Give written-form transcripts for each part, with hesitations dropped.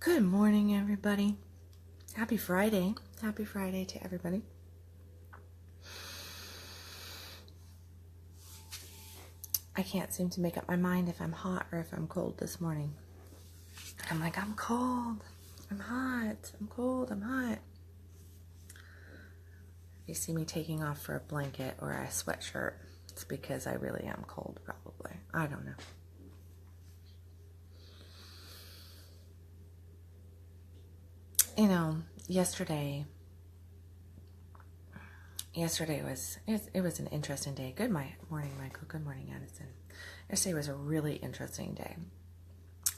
Good morning, everybody. Happy Friday. Happy Friday to everybody. I can't seem to make up my mind if I'm hot or if I'm cold this morning. I'm like, I'm cold. I'm hot. I'm cold. I'm hot. If you see me taking off for a blanket or a sweatshirt, it's because I really am cold, probably. I don't know. You know, yesterday was an interesting day. Good morning, Michael. Good morning, Addison. Yesterday was a really interesting day.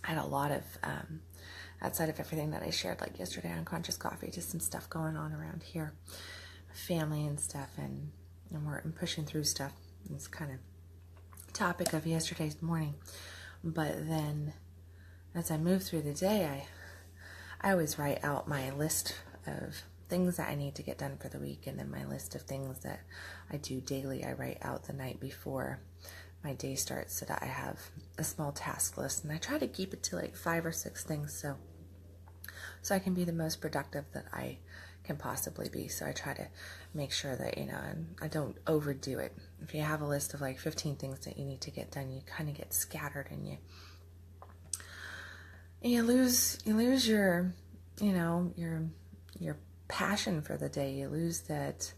I had a lot of, outside of everything that I shared, like yesterday on Conscious Coffee, just some stuff going on around here, family and stuff, and we're pushing through stuff. It's kind of topic of yesterday's morning. But then, as I move through the day, I always write out my list of things that I need to get done for the week, and then my list of things that I do daily, I write out the night before my day starts so that I have a small task list, and I try to keep it to like 5 or 6 things so I can be the most productive that I can possibly be. So I try to make sure that, I don't overdo it. If you have a list of like 15 things that you need to get done, you kind of get scattered and you lose your passion for the day. You lose that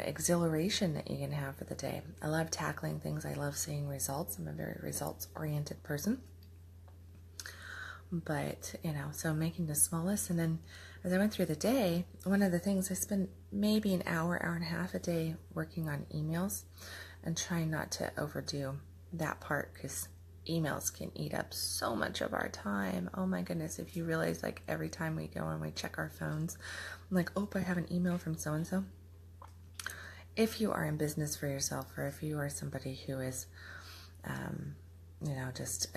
exhilaration that you can have for the day. I love tackling things. I love seeing results. I'm a very results-oriented person. But, so making the small list. And then as I went through the day, one of the things, I spend maybe an hour and a half a day working on emails and trying not to overdo that part, because emails can eat up so much of our time. Oh my goodness, if you realize, like, every time we go and we check our phones, I'm like, oh, I have an email from so-and-so. If you are in business for yourself, or if you are somebody who is, just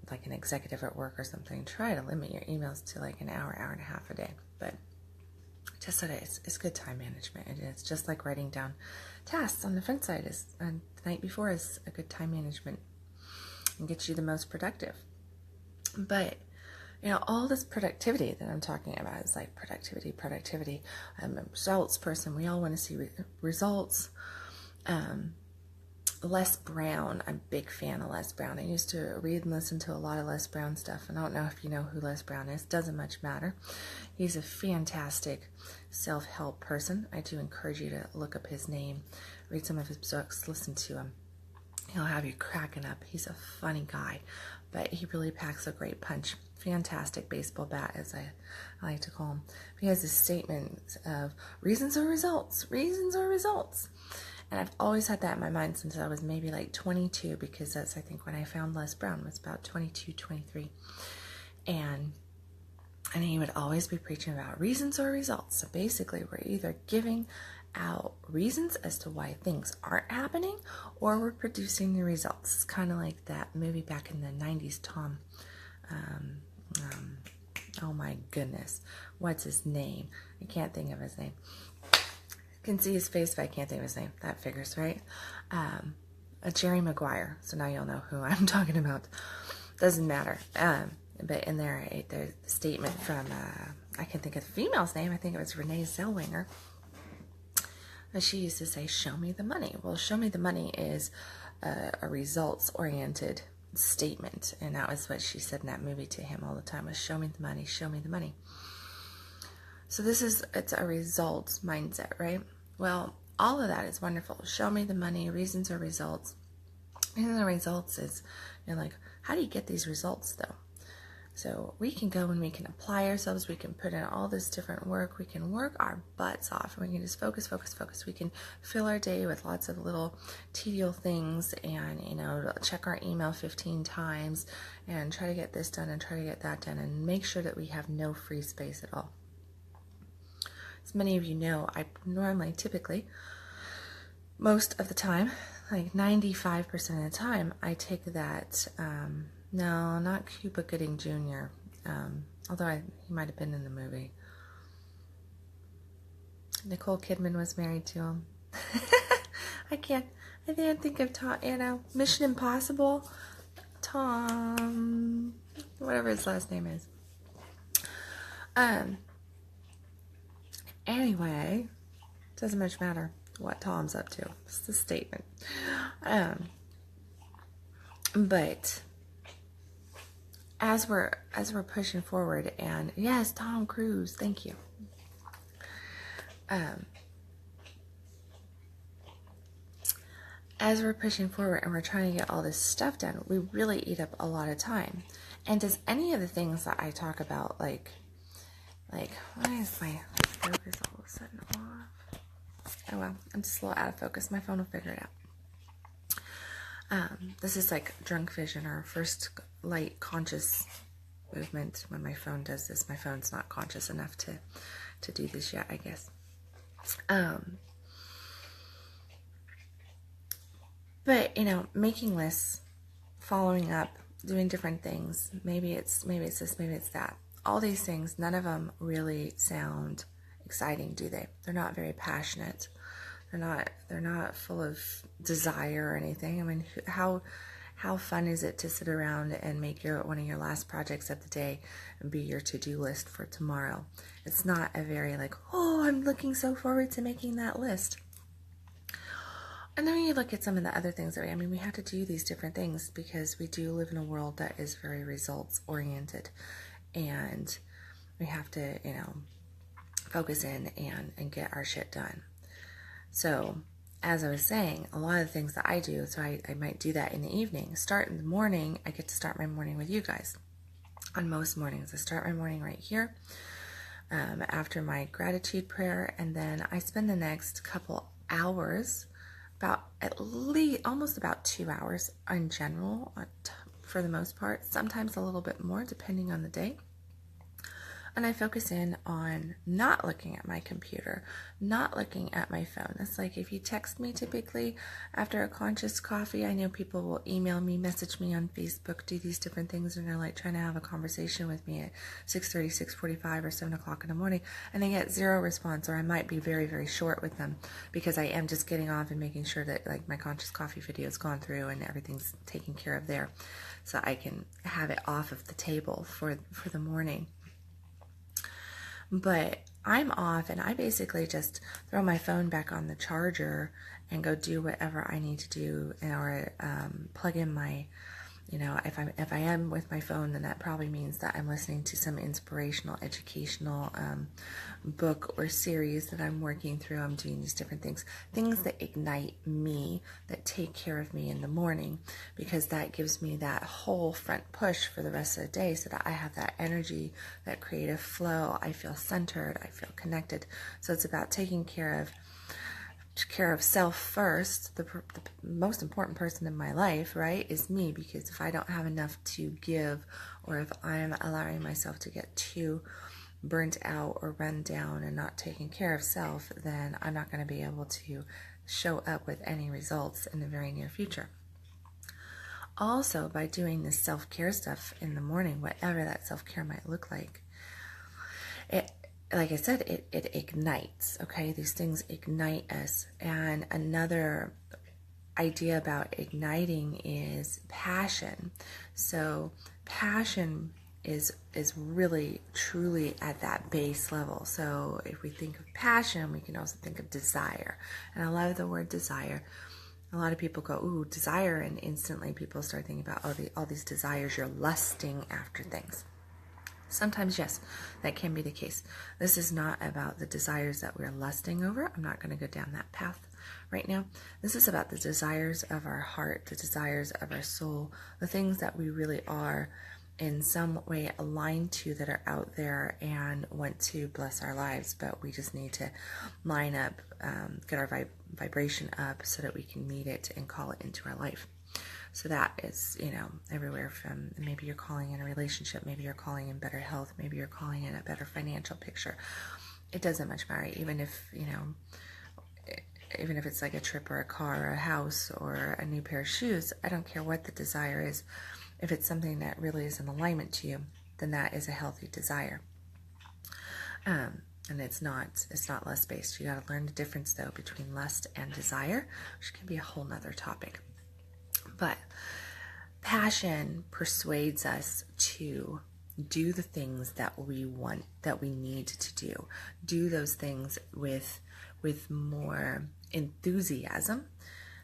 like an executive at work or something, try to limit your emails to like an hour and a half a day. But just so that it's good time management. And it's just like writing down tasks on the front side the night before is a good time management and gets you the most productive. But all this productivity that I'm talking about is like productivity. I'm a results person. We all want to see results. Les Brown, I'm a big fan of Les Brown. I used to read and listen to a lot of Les Brown stuff, and I don't know if you know who Les Brown is. Doesn't much matter. He's a fantastic self-help person. I do encourage you to look up his name, read some of his books, listen to him. He'll have you cracking up. He's a funny guy, but he really packs a great punch. Fantastic baseball bat, as I like to call him. He has this statement of reasons or results, And I've always had that in my mind since I was maybe like 22, because that's, I think, when I found Les Brown, was about 22, 23. And he would always be preaching about reasons or results. So basically, we're either giving out reasons as to why things aren't happening, or we're producing the results. It's kind of like that movie back in the 90s, Tom. Oh my goodness. What's his name? I can't think of his name. Can see his face, but I can't think of his name. That figures, right? Jerry Maguire. So now you'll know who I'm talking about. Doesn't matter. But in there, there's a statement from, I can think of the female's name. I think it was Renee Zellweger. She used to say, show me the money. Well, show me the money is a results-oriented statement. And that was what she said in that movie to him all the time, was show me the money, show me the money. So it's a results mindset, right? Well, all of that is wonderful. Show me the money, reasons or results. And the results is, like, how do you get these results, though? So we can go and we can apply ourselves. We can put in all this different work. We can work our butts off. We can just focus. We can fill our day with lots of little tedious things and, check our email 15 times and try to get this done and try to get that done and make sure that we have no free space at all. As many of you know, I typically, most of the time, like 95% of the time, I take that, no, not Cuba Gooding Jr., although he might have been in the movie. Nicole Kidman was married to him. I didn't think of Tom, Mission Impossible, Tom, whatever his last name is. Anyway, doesn't much matter what Tom's up to. It's the statement. But as we're pushing forward, and yes, Tom Cruise, thank you. As we're pushing forward and we're trying to get all this stuff done, we really eat up a lot of time. And does any of the things that I talk about, like, why is my focus all of a sudden off? Oh well, I'm just a little out of focus. My phone will figure it out. This is like drunk vision, or first light conscious movement. When my phone does this, my phone's not conscious enough to do this yet, I guess. But, you know, making lists, following up, doing different things. Maybe it's this, maybe it's that. All these things, none of them really sound exciting, do they? They're not very passionate. They're not full of desire or anything. I mean, how fun is it to sit around and make one of your last projects of the day and be your to-do list for tomorrow? It's not a very like, oh, I'm looking so forward to making that list. And then you look at some of the other things that we have to do these different things because we do live in a world that is very results oriented, and we have to, you know, focus in and get our shit done. So as I was saying, a lot of the things that I do, so I might do that in the evening. Start in the morning, I get to start my morning with you guys. On most mornings, I start my morning right here after my gratitude prayer, and then I spend the next couple hours, almost about 2 hours in general, for the most part, sometimes a little bit more depending on the day. And I focus in on not looking at my computer, not looking at my phone. It's like if you text me typically after a conscious coffee, I know people will email me, message me on Facebook, do these different things, and they're like trying to have a conversation with me at 6:30, 6:45, or 7 o'clock in the morning, and they get zero response, or I might be very, very short with them because I am just getting off and making sure that like my conscious coffee video has gone through and everything's taken care of there, so I can have it off of the table for the morning. But I'm off, and I basically just throw my phone back on the charger and go do whatever I need to do, or plug in my, you know, if I am with my phone, then that probably means that I'm listening to some inspirational, educational book or series that I'm working through. I'm doing these different things that ignite me, that take care of me in the morning, because that gives me that whole front push for the rest of the day, so that I have that energy, that creative flow. I feel centered, I feel connected. So it's about taking care of self first. The most important person in my life, right, is me, because if I don't have enough to give, or if I'm allowing myself to get too burnt out or run down and not taking care of self, then I'm not going to be able to show up with any results in the very near future. Also, by doing this self-care stuff in the morning, whatever that self-care might look like, like I said, it ignites, okay? These things ignite us. And another idea about igniting is passion. So passion is really, truly at that base level. So if we think of passion, we can also think of desire. And I love the word desire. A lot of people go, ooh, desire, and instantly people start thinking about all these desires. You're lusting after things. Sometimes, yes, that can be the case. This is not about the desires that we're lusting over. I'm not going to go down that path right now. This is about the desires of our heart, the desires of our soul, the things that we really are in some way aligned to, that are out there and want to bless our lives, but we just need to line up, get our vibration up so that we can meet it and call it into our life. So that is, you know, everywhere from, maybe you're calling in a relationship, maybe you're calling in better health, maybe you're calling in a better financial picture. It doesn't much matter, even if, you know, even if it's like a trip or a car or a house or a new pair of shoes. I don't care what the desire is. If it's something that really is in alignment to you, then that is a healthy desire. And it's not lust-based. You got to learn the difference, though, between lust and desire, which can be a whole nother topic. But passion persuades us to do the things that we want, that we need to do. Do those things with more enthusiasm,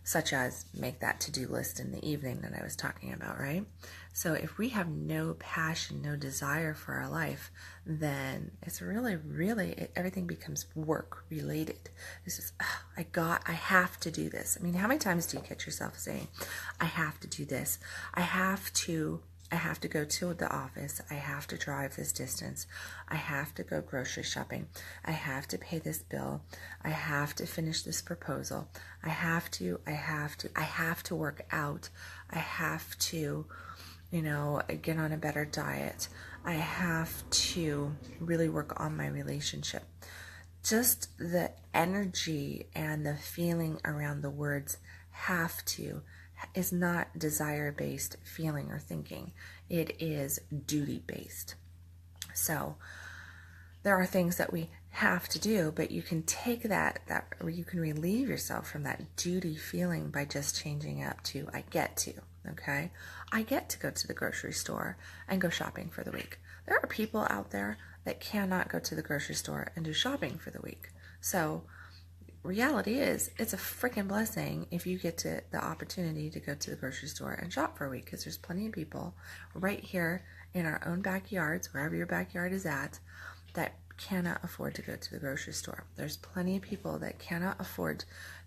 such as make that to-do list in the evening that I was talking about, right? So if we have no passion, no desire for our life, then it's really, everything becomes work related. It's just, I have to do this. I mean, how many times do you catch yourself saying, I have to do this. I have to go to the office. I have to drive this distance. I have to go grocery shopping. I have to pay this bill. I have to finish this proposal. I have to work out. I have to, get on a better diet. I have to really work on my relationship. Just the energy and the feeling around the words have to is not desire-based feeling or thinking. It is duty-based. So there are things that we have to do, but you can take that you can relieve yourself from that duty feeling by just changing up to I get to, okay? I get to go to the grocery store and go shopping for the week. There are people out there that cannot go to the grocery store and do shopping for the week. So reality is, it's a freaking blessing if you get to the opportunity to go to the grocery store and shop for a week, because there's plenty of people right here in our own backyards, wherever your backyard is at, that cannot afford to go to the grocery store. There's plenty of people that cannot afford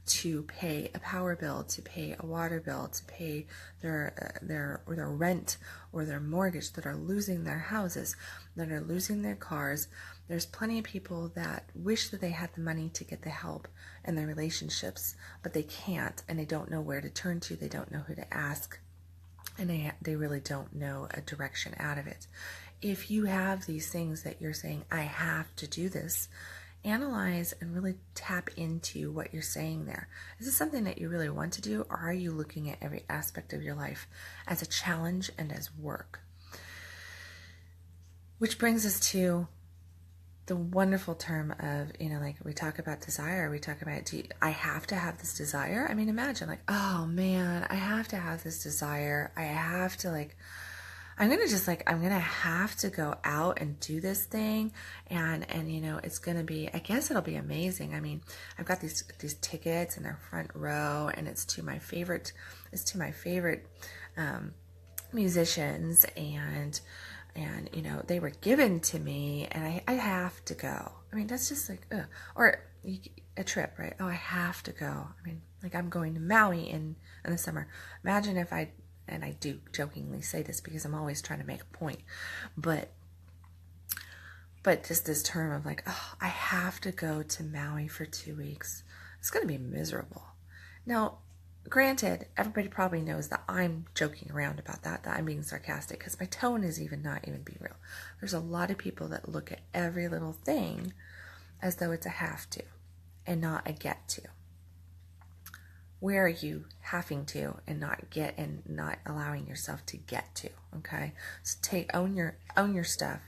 to pay a power bill, to pay a water bill, to pay their rent or their mortgage, that are losing their houses, that are losing their cars. There's plenty of people that wish that they had the money to get the help in their relationships, but they can't, and they don't know where to turn to. They don't know who to ask, and they really don't know a direction out of it. If you have these things that you're saying, I have to do this, analyze and really tap into what you're saying there. Is this something that you really want to do, or are you looking at every aspect of your life as a challenge and as work? Which brings us to the wonderful term of, like we talk about desire, we talk about, I have to have this desire. I mean, imagine like, oh man, I have to have this desire. I have to I'm going to have to go out and do this thing. And it's going to be, I guess it'll be amazing. I mean, I've got these tickets in the front row, and it's to my favorite musicians, and they were given to me, and I have to go. I mean, that's just like, or a trip, right? Oh, I have to go. I mean, like I'm going to Maui in the summer. Imagine if and I do jokingly say this because I'm always trying to make a point, but just this term of like, oh, I have to go to Maui for 2 weeks. It's going to be miserable. Now, granted, everybody probably knows that I'm joking around about that I'm being sarcastic, because my tone is not even being real. There's a lot of people that look at every little thing as though it's a have to and not a get to. Where are you having to and not allowing yourself to get to? Okay, so own your stuff,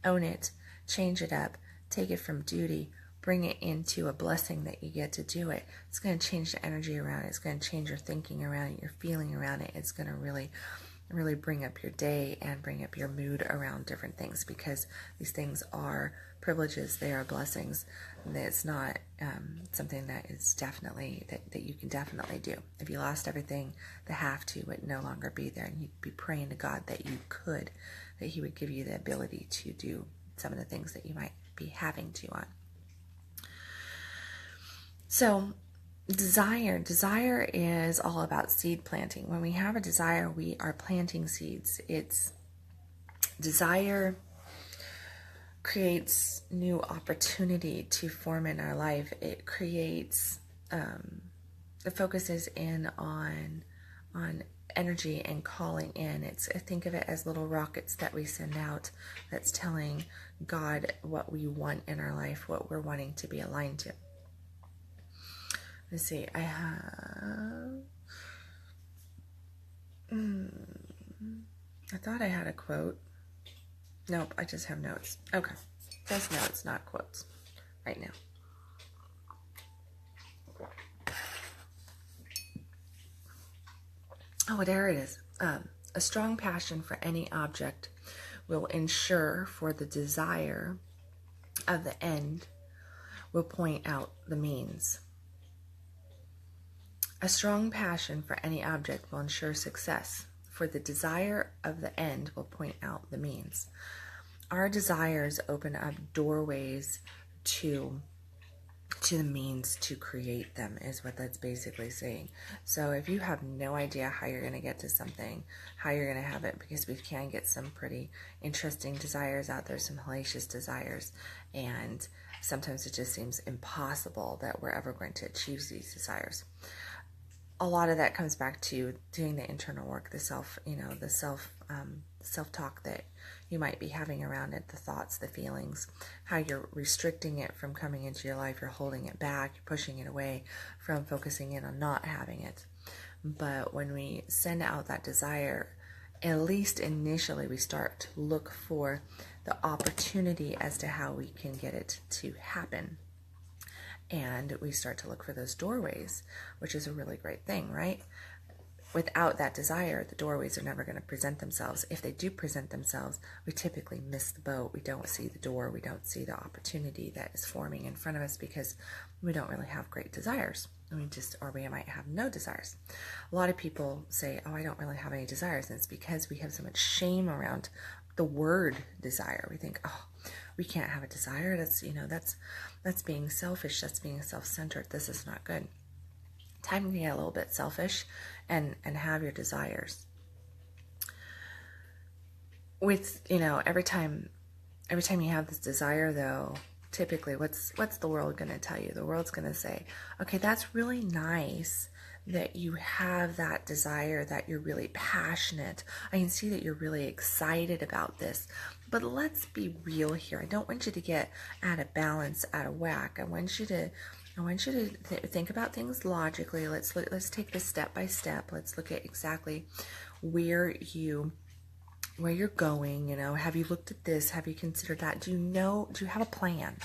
own it, change it up, take it from duty, bring it into a blessing that you get to do it. It's going to change the energy around it. It's going to change your thinking around it, your feeling around it. It's going to really bring up your day and bring up your mood around different things, because these things are privileges. They are blessings. It's not something that is definitely that you can definitely do. If you lost everything, the have to would no longer be there, and you'd be praying to God that He would give you the ability to do some of the things that you might be having to on. So desire is all about seed planting. When we have a desire, we are planting seeds. It's desire creates new opportunity to form in our life. It creates, it focuses in on energy and calling in. Think of it as little rockets that we send out that's telling God what we want in our life, what we're wanting to be aligned to. Let's see, I thought I had a quote. Nope, I just have notes. Okay, just notes, not quotes right now. Oh, there it is. A strong passion for any object will ensure for the desire of the end will point out the means. A strong passion for any object will ensure success, for the desire of the end will point out the means. Our desires open up doorways to the means to create them, is what that's basically saying. So if you have no idea how you're going to get to something, how you're going to have it, because we can get some pretty interesting desires out there, some hellacious desires, and sometimes it just seems impossible that we're ever going to achieve these desires. A lot of that comes back to doing the internal work, the self-talk that you might be having around it, the thoughts, the feelings, how you're restricting it from coming into your life, you're holding it back, you're pushing it away from focusing in on not having it. But when we send out that desire, at least initially we start to look for the opportunity as to how we can get it to happen. And we start to look for those doorways, which is a really great thing, right? Without that desire, the doorways are never going to present themselves. If they do present themselves, we typically miss the boat. We don't see the door. We don't see the opportunity that is forming in front of us because we don't really have great desires. Or we might have no desires. A lot of people say, oh, I don't really have any desires. And it's because we have so much shame around the word desire. We think, oh, we can't have a desire. That's being selfish. That's being self-centered. This is not good. Time to get a little bit selfish and have your desires. With, every time you have this desire, though, typically what's the world going to tell you? The world's going to say, okay, that's really nice that you have that desire, that you're really passionate. I can see that you're really excited about this. But let's be real here. I don't want you to get out of balance, out of whack. I want you to think about things logically. Let's take this step by step. Let's look at exactly where you're going. Have you looked at this? Have you considered that? Do you have a plan?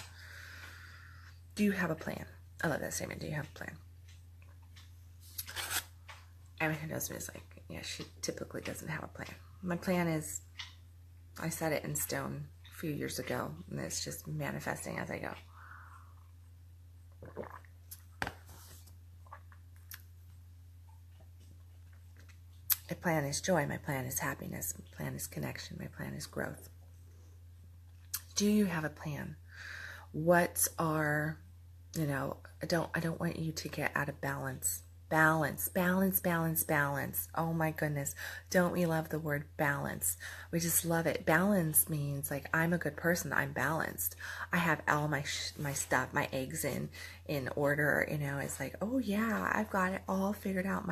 Do you have a plan? I love that statement. Do you have a plan? Everyone who knows me is like, yeah, she typically doesn't have a plan. My plan is, I set it in stone a few years ago, and it's just manifesting as I go. My plan is joy. My plan is happiness. My plan is connection. My plan is growth. Do you have a plan? What are, I don't want you to get out of balance. Balance. Oh my goodness. Don't we love the word balance? We just love it. Balance means like, I'm a good person. I'm balanced. I have all my stuff, my eggs in order. It's like, oh yeah, I've got it all figured out.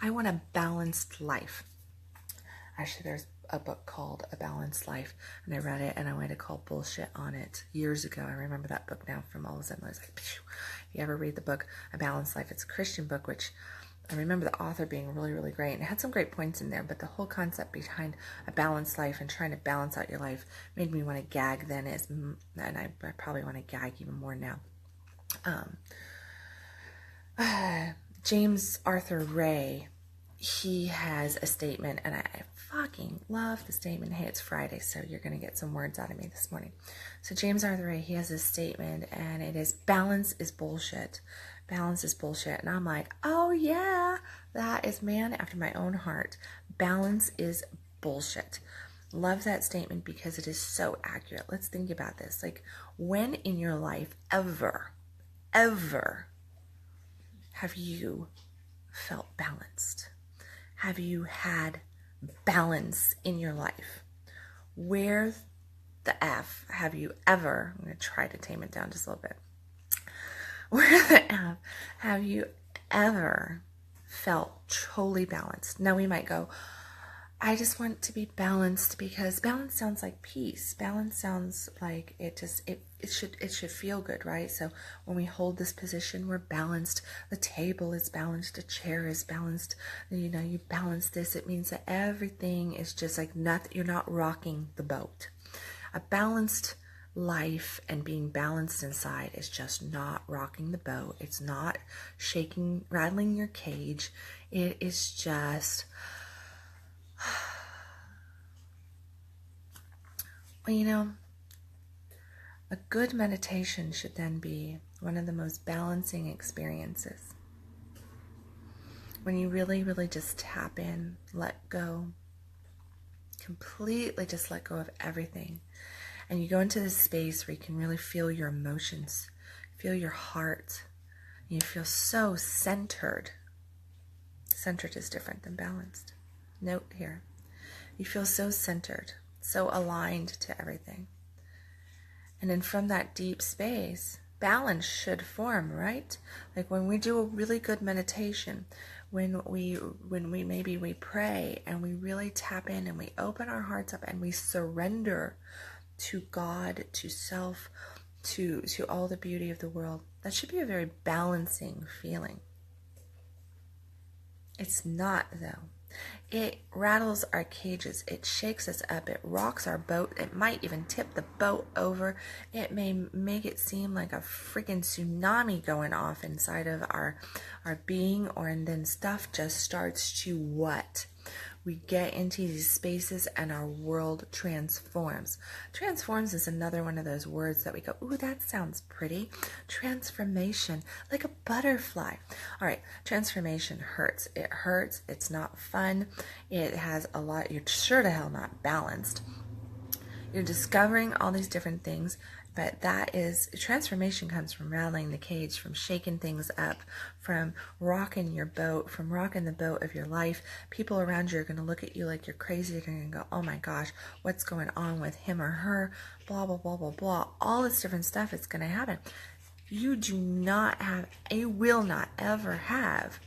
I want a balanced life. Actually, there's a book called A Balanced Life, and I read it and I wanted to call bullshit on it years ago. I remember that book now from all of a sudden. I was like, phew. If you ever read the book A Balanced Life, it's a Christian book, which I remember the author being really, really great, and it had some great points in there, but the whole concept behind a balanced life and trying to balance out your life made me want to gag then, and I probably want to gag even more now. James Arthur Ray, he has a statement, and I fucking love the statement. Hey, it's Friday, so you're going to get some words out of me this morning. So James Arthur Ray, he has a statement, and it is, balance is bullshit. Balance is bullshit. And I'm like, oh yeah, that is man after my own heart. Balance is bullshit. Love that statement because it is so accurate. Let's think about this. Like, when in your life ever have you felt balanced? Have you had balance in your life? Where the F have you ever, I'm going to try to tame it down just a little bit. Where the F have you ever felt totally balanced? Now we might go, I just want to be balanced because balance sounds like peace. Balance sounds like it should feel good, right? So when we hold this position, we're balanced. The table is balanced. The chair is balanced. You balance this. It means that everything is just like nothing. You're not rocking the boat. A balanced life and being balanced inside is just not rocking the boat. It's not rattling your cage. It is just Well, you know, a good meditation should then be one of the most balancing experiences. When you really, really just tap in, let go, completely just let go of everything. And you go into this space where you can really feel your emotions, feel your heart. You feel so centered. Centered is different than balanced. Note here. You feel so centered, so aligned to everything. And then from that deep space, balance should form, right? Like when we do a really good meditation, when we pray and we really tap in and we open our hearts up and we surrender to God, to self, to all the beauty of the world, that should be a very balancing feeling. It's not, though. It rattles our cages. It shakes us up. It rocks our boat. It might even tip the boat over. It may make it seem like a freaking tsunami going off inside of our being, and then stuff just starts to what? We get into these spaces and our world transforms. Transforms is another one of those words that we go, ooh, that sounds pretty. Transformation, like a butterfly. All right, transformation hurts. It hurts. It's not fun. It has a lot, you're sure to hell not balanced. You're discovering all these different things, but transformation comes from rattling the cage, from shaking things up, from rocking your boat, from rocking the boat of your life. People around you are going to look at you like you're crazy. They're going to go, oh my gosh, what's going on with him or her? Blah, blah, blah, blah, blah. All this different stuff is going to happen. You will not ever have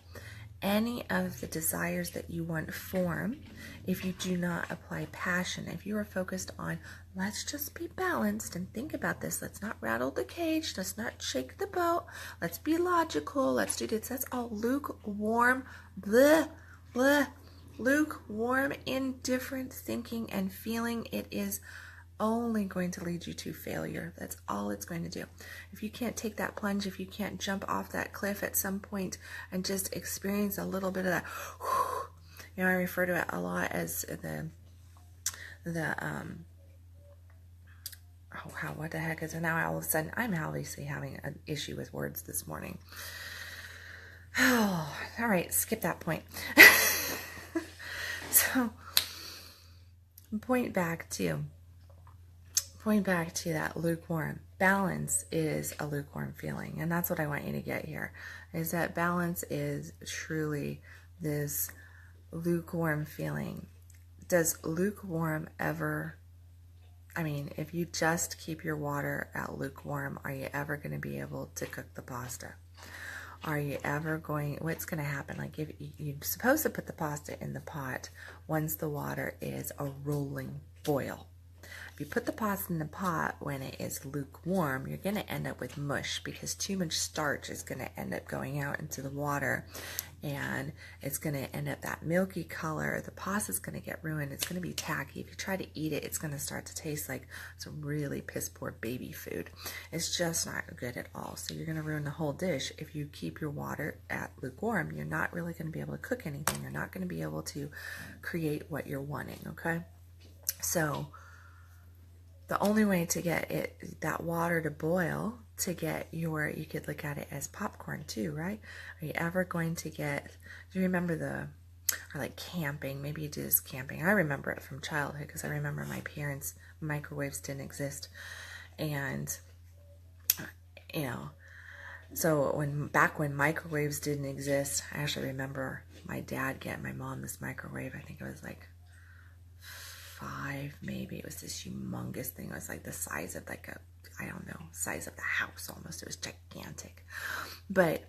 any of the desires that you want form if you do not apply passion. If you are focused on, let's just be balanced and think about this. Let's not rattle the cage. Let's not shake the boat. Let's be logical. Let's do this. That's all lukewarm, bleh, bleh, lukewarm, indifferent thinking and feeling. It is only going to lead you to failure. That's all it's going to do. If you can't take that plunge, if you can't jump off that cliff at some point and just experience a little bit of that, I refer to it a lot as what the heck is it now? All of a sudden, I'm obviously having an issue with words this morning. Oh, all right, skip that point. So, point back to that lukewarm. Balance is a lukewarm feeling, and that's what I want you to get here, is that balance is truly this lukewarm feeling. Does lukewarm ever, if you just keep your water at lukewarm, are you ever going to be able to cook the pasta? Are you ever what's going to happen? Like if you're supposed to put the pasta in the pot once the water is a rolling boil. If you put the pasta in the pot when it is lukewarm, you're going to end up with mush because too much starch is going to end up going out into the water and it's going to end up that milky color. The pasta is going to get ruined. It's going to be tacky. If you try to eat it, it's going to start to taste like some really piss poor baby food. It's just not good at all. So you're going to ruin the whole dish if you keep your water at lukewarm. You're not really going to be able to cook anything. You're not going to be able to create what you're wanting, okay? So the only way to get that water to boil, you could look at it as popcorn too, right? Are you ever going to do you remember or like camping, maybe you do this camping. I remember it from childhood because I remember my parents' microwaves didn't exist. And, so back when microwaves didn't exist, I actually remember my dad getting my mom this microwave. I think it was like 5, maybe. It was this humongous thing. It was like the size of size of the house almost. It was gigantic. But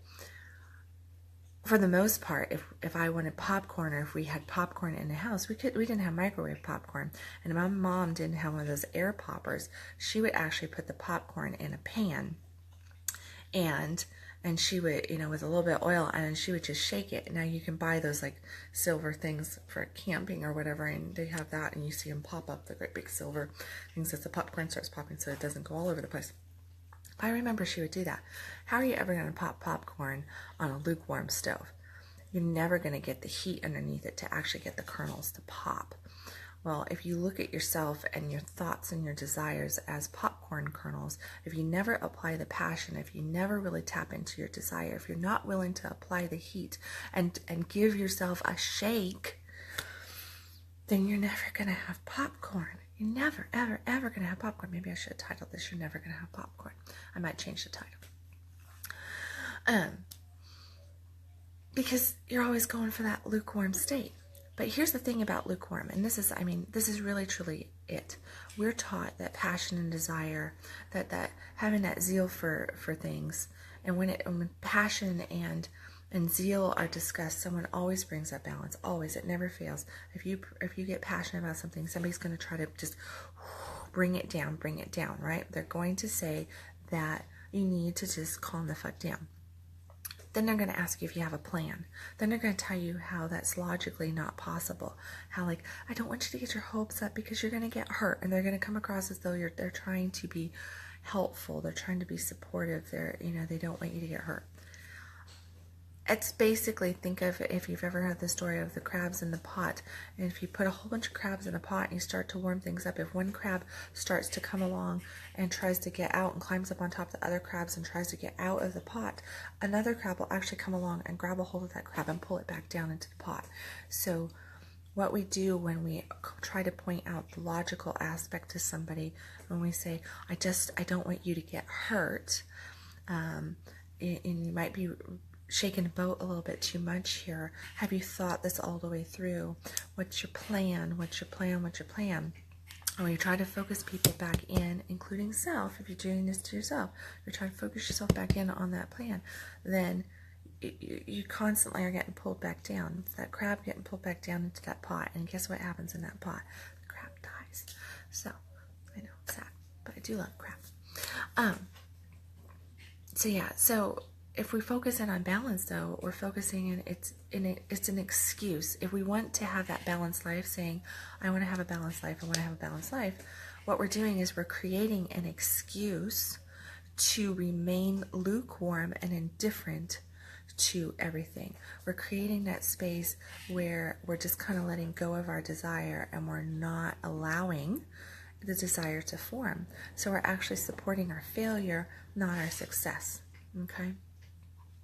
for the most part, if I wanted popcorn or if we had popcorn in the house, we didn't have microwave popcorn. And my mom didn't have one of those air poppers. She would actually put the popcorn in a pan and she would, with a little bit of oil, and then she would just shake it. Now you can buy those like silver things for camping or whatever, and they have that, and you see them pop up, the great big silver things as the popcorn starts popping so it doesn't go all over the place. I remember she would do that. How are you ever going to pop popcorn on a lukewarm stove? You're never going to get the heat underneath it to actually get the kernels to pop. Well, if you look at yourself and your thoughts and your desires as popcorn kernels, if you never apply the passion, if you never really tap into your desire, if you're not willing to apply the heat and give yourself a shake, then you're never going to have popcorn. You're never, ever, ever going to have popcorn. Maybe I should have titled this, You're Never Going to Have Popcorn. I might change the title. Because you're always going for that lukewarm state. But here's the thing about lukewarm, and this is really truly it. We're taught that passion and desire, that having that zeal for things, and when passion and zeal are discussed, someone always brings up balance. Always, it never fails. If you get passionate about something, somebody's going to try to just bring it down, right? They're going to say that you need to just calm the fuck down. Then they're going to ask you if you have a plan. Then they're going to tell you how that's logically not possible. How, like, I don't want you to get your hopes up because you're going to get hurt. And they're going to come across as though they're trying to be helpful. They're trying to be supportive. They don't want you to get hurt. It's basically, think of if you've ever heard the story of the crabs in the pot. And if you put a whole bunch of crabs in a pot and you start to warm things up, if one crab starts to come along and tries to get out and climbs up on top of the other crabs and tries to get out of the pot, another crab will actually come along and grab a hold of that crab and pull it back down into the pot. So what we do when we try to point out the logical aspect to somebody, when we say, I don't want you to get hurt, and you might be shaking the boat a little bit too much here. Have you thought this all the way through? What's your plan? What's your plan? What's your plan? And when you try to focus people back in, including self, if you're doing this to yourself, you're trying to focus yourself back in on that plan, then you constantly are getting pulled back down. It's that crab getting pulled back down into that pot. And guess what happens in that pot? The crab dies. So, I know, sad, but I do love crab. So if we focus in on balance, though, we're focusing in it's an excuse. If we want to have that balanced life, saying, I want to have a balanced life, I want to have a balanced life, what we're doing is we're creating an excuse to remain lukewarm and indifferent to everything. We're creating that space where we're just kind of letting go of our desire and we're not allowing the desire to form. So we're actually supporting our failure, not our success. Okay?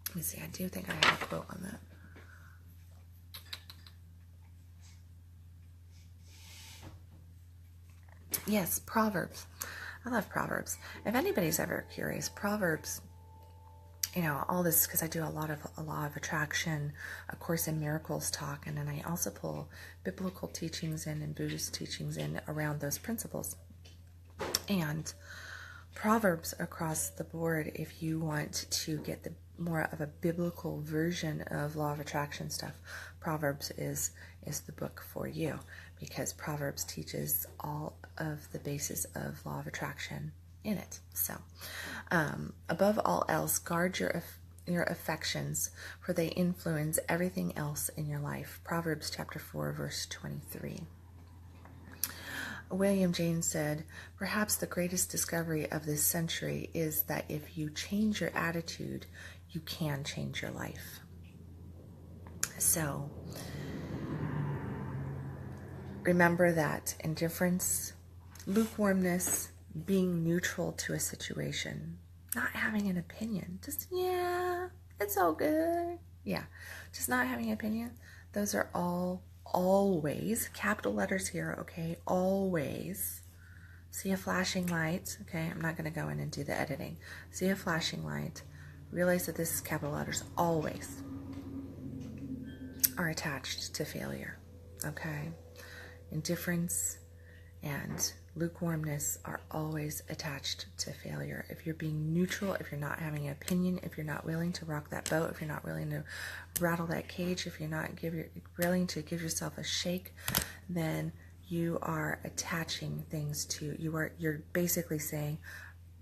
Let me see, I do think I have a quote on that. Yes, Proverbs. I love Proverbs. If anybody's ever curious, Proverbs, all this, because I do a lot of attraction, A Course in Miracles talk, and then I also pull biblical teachings in and Buddhist teachings in around those principles. And Proverbs across the board, if you want to get the more of a biblical version of law of attraction stuff, Proverbs is the book for you, because Proverbs teaches all of the basis of law of attraction in it. So, above all else, guard your affections, for they influence everything else in your life. Proverbs chapter 4, verse 23. William James said, perhaps the greatest discovery of this century is that if you change your attitude, you can change your life. So, remember that indifference, lukewarmness, being neutral to a situation, not having an opinion, just, yeah, it's all good. Yeah, just not having an opinion. Those are all always, capital letters here, okay, always. See a flashing light, okay, I'm not going to go in and do the editing. See a flashing light, realize that this is capital letters, always are attached to failure, okay? Indifference and lukewarmness are always attached to failure. If you're being neutral, if you're not having an opinion, if you're not willing to rock that boat, if you're not willing to rattle that cage, if you're not willing to give yourself a shake, then you are attaching things to, you're basically saying,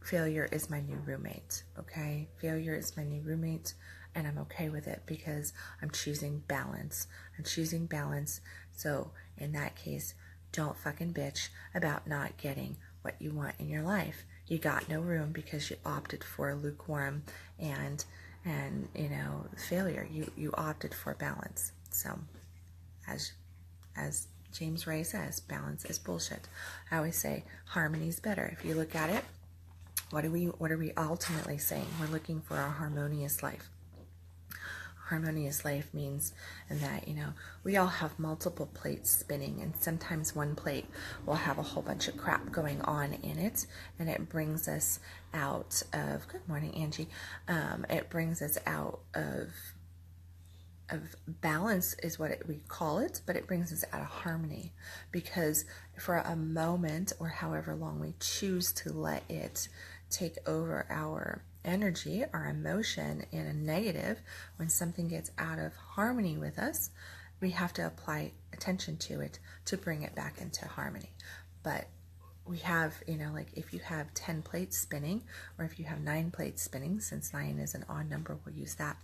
failure is my new roommate, okay? Failure is my new roommate, and I'm okay with it because I'm choosing balance. I'm choosing balance, so in that case, don't fucking bitch about not getting what you want in your life. You got no room because you opted for lukewarm and failure. You opted for balance. So, as James Ray says balance is bullshit. I always say harmony is better. If you look at it, what are we ultimately saying? We're looking for a harmonious life. Harmonious life means that, we all have multiple plates spinning, and sometimes one plate will have a whole bunch of crap going on in it, and it brings us out of, good morning, Angie, it brings us out of balance is what we call it, but it brings us out of harmony, because for a moment, or however long we choose to let it take over our energy, our emotion in a negative, when something gets out of harmony with us, we have to apply attention to it to bring it back into harmony. But we have, like if you have 10 plates spinning, or if you have 9 plates spinning, since 9 is an odd number, we'll use that.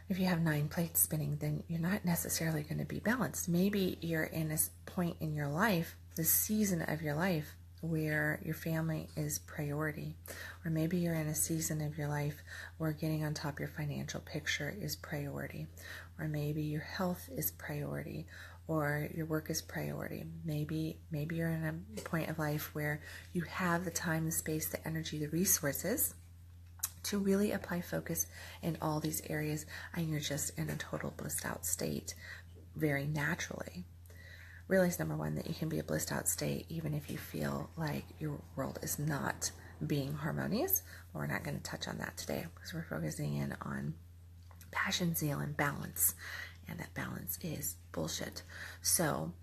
If you have 9 plates spinning, then you're not necessarily going to be balanced. Maybe you're in a point in your life, this season of your life, where your family is priority, or maybe you're in a season of your life where getting on top of your financial picture is priority, or maybe your health is priority, or your work is priority. Maybe you're in a point of life where you have the time, the space, the energy, the resources to really apply focus in all these areas, and you're just in a total blissed out state very naturally. Realize, number one, that you can be a blissed out state even if you feel like your world is not being harmonious. But we're not going to touch on that today, because we're focusing in on passion, zeal, and balance. And that balance is bullshit. So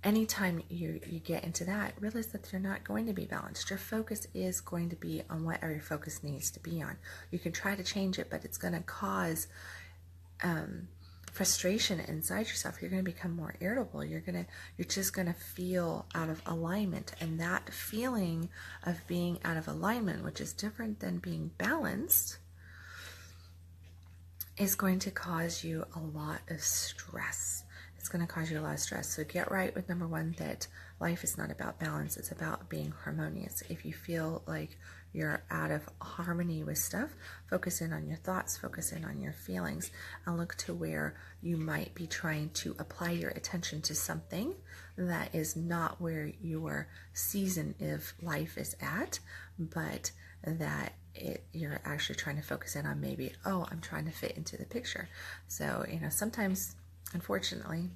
anytime you get into that, realize that you're not going to be balanced. Your focus is going to be on whatever your focus needs to be on. You can try to change it, but it's going to cause frustration inside yourself. You're going to become more irritable. You're just going to feel out of alignment, and that feeling of being out of alignment, which is different than being balanced, is going to cause you a lot of stress. It's going to cause you a lot of stress. So get right with number one, that life is not about balance. It's about being harmonious. If you feel like you're out of harmony with stuff, focus in on your thoughts, focus in on your feelings, and look to where you might be trying to apply your attention to something that is not where your season of life is at, but that you're actually trying to focus in on maybe, I'm trying to fit into the picture. So, sometimes, unfortunately,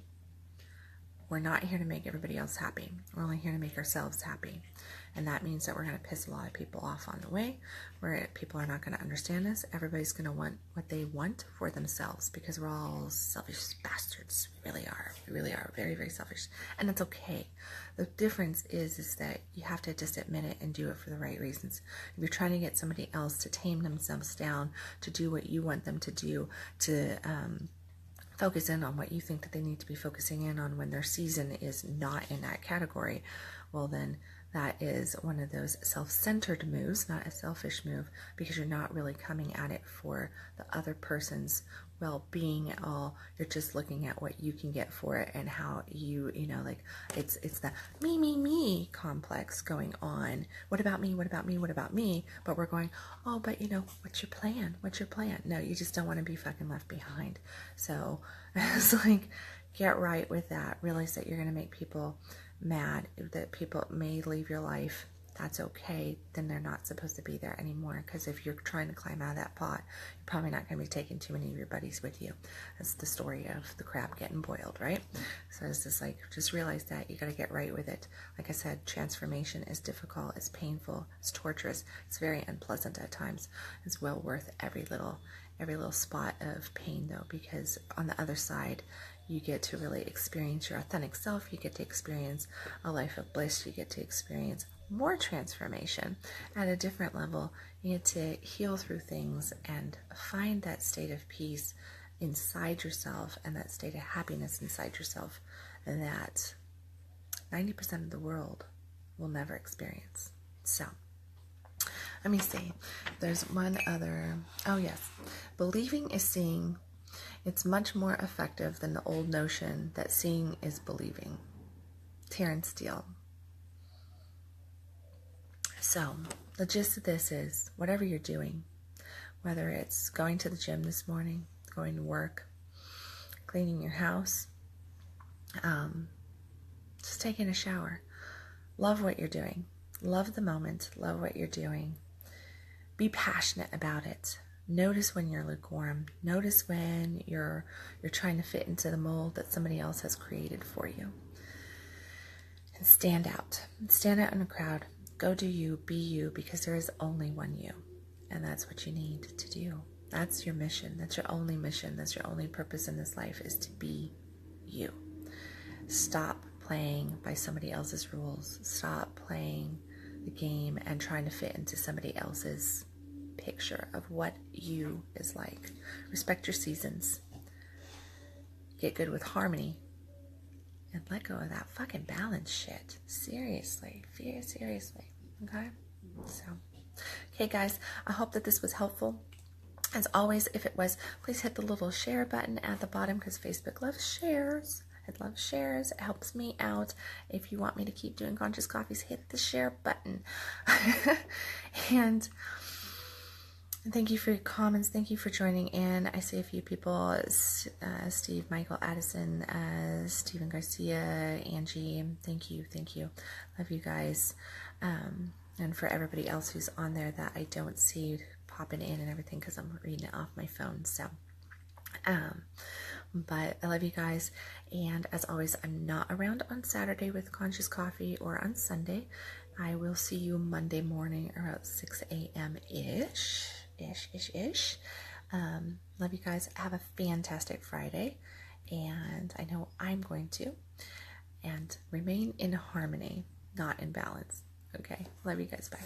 we're not here to make everybody else happy. We're only here to make ourselves happy. And that means that we're going to piss a lot of people off on the way, where people are not going to understand us. Everybody's going to want what they want for themselves, because we're all selfish bastards. We really are. We really are very, very selfish. And that's okay. The difference is that you have to just admit it and do it for the right reasons. If you're trying to get somebody else to tame themselves down, to do what you want them to do, to focus in on what you think that they need to be focusing in on when their season is not in that category, well then that is one of those self-centered moves, not a selfish move, because you're not really coming at it for the other person's well-being at all. You're just looking at what you can get for it, and how it's the me complex going on. What about me? What about me? What about me? But we're going, but what's your plan? What's your plan? No, you just don't want to be fucking left behind. So it's like, get right with that. Realize that you're going to make people mad, that people may leave your life. That's okay. Then they're not supposed to be there anymore, because if you're trying to climb out of that pot, you're probably not going to be taking too many of your buddies with you. That's the story of the crab getting boiled, right? So it's just like, just realize that you got to get right with it. Like I said, transformation is difficult, it's painful, it's torturous, it's very unpleasant at times. It's well worth every little spot of pain, though, because on the other side, you get to really experience your authentic self. You get to experience a life of bliss. You get to experience more transformation at a different level. You get to heal through things and find that state of peace inside yourself, and that state of happiness inside yourself that 90% of the world will never experience. So, let me see. There's one other. Oh, yes. Believing is seeing. It's much more effective than the old notion that seeing is believing. Terrence Steele. So, the gist of this is, whatever you're doing, whether it's going to the gym this morning, going to work, cleaning your house, Just taking a shower. Love what you're doing. Love the moment. Love what you're doing. Be passionate about it. Notice when you're lukewarm. Notice when you're trying to fit into the mold that somebody else has created for you. And stand out. Stand out in a crowd. Go do you. Be you, because there is only one you. And that's what you need to do. That's your mission. That's your only mission. That's your only purpose in this life, is to be you. Stop playing by somebody else's rules. Stop playing the game and trying to fit into somebody else's picture of what you is like. Respect your seasons. Get good with harmony. And let go of that fucking balance shit. Seriously. Seriously. Okay? So, okay guys, I hope that this was helpful. As always, if it was, please hit the little share button at the bottom, because Facebook loves shares. It loves shares. It helps me out. If you want me to keep doing Conscious Coffees, hit the share button. And thank you for your comments. Thank you for joining in. I see a few people, Steve, Michael, Addison, Stephen Garcia, Angie. Thank you. Love you guys. And for everybody else who's on there that I don't see popping in and everything, because I'm reading it off my phone. So, but I love you guys. And as always, I'm not around on Saturday with Conscious Coffee, or on Sunday. I will see you Monday morning around 6 a.m. ish. Love you guys. Have a fantastic Friday. And I know I'm going to. And remain in harmony, not in balance. Okay. Love you guys. Bye.